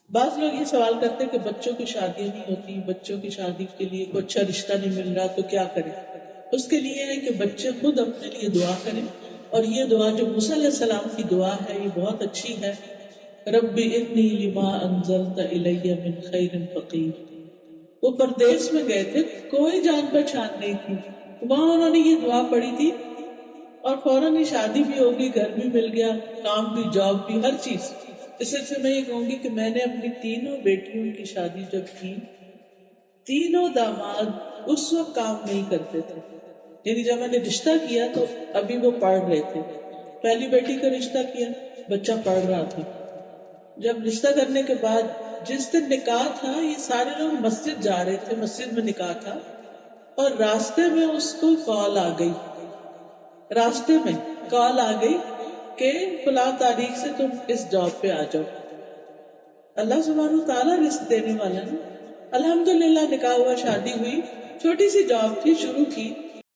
بعض لوگ یہ سوال کرتے ہیں کہ بچوں کی شادی نہیں ہوتی، بچوں کی شادی کے لیے کوئی اچھا رشتہ نہیں مل رہا تو کیا کریں؟ اس کے لیے ہے کہ بچے خود اپنے لیے دعا کریں، اور یہ دعا جو موسیٰ علیہ السلام کی دعا ہے یہ بہت اچھی ہے. رب انی لما انزلت الی من خیر فقیر. وہ پردیس میں گئے تھے، کوئی جان پہچان نہیں تھی، وہاں انہوں نے یہ دعا پڑھی تھی اور فوراً ہی شادی بھی ہوگی، گھر بھی مل گیا، کام بھی، جاب بھی، ہر چیز. اس سلسلے میں یہ کہوں گی کہ میں نے اپنی تینوں بیٹیوں کی شادی جب کی، تینوں داماد اس وقت کام نہیں کرتے تھے. یعنی جب میں نے رشتہ کیا تو ابھی وہ پڑھ رہے تھے. پہلی بیٹی کا رشتہ کیا، بچہ پڑھ رہا تھا. جب رشتہ کرنے کے بعد جس دن نکاح تھا، یہ سارے لوگ مسجد جا رہے تھے، مسجد میں نکاح تھا، اور راستے میں اس کو کال آ گئی، راستے میں کال آ گئی کہ فلاں تاریخ سے تم اس جاب پہ آ جاؤ. اللہ سبحانہ تعالیٰ رزق دینے والا نا. الحمدللہ نکاح ہوا، شادی ہوئی، چھوٹی سی جاب تھی، شروع کی.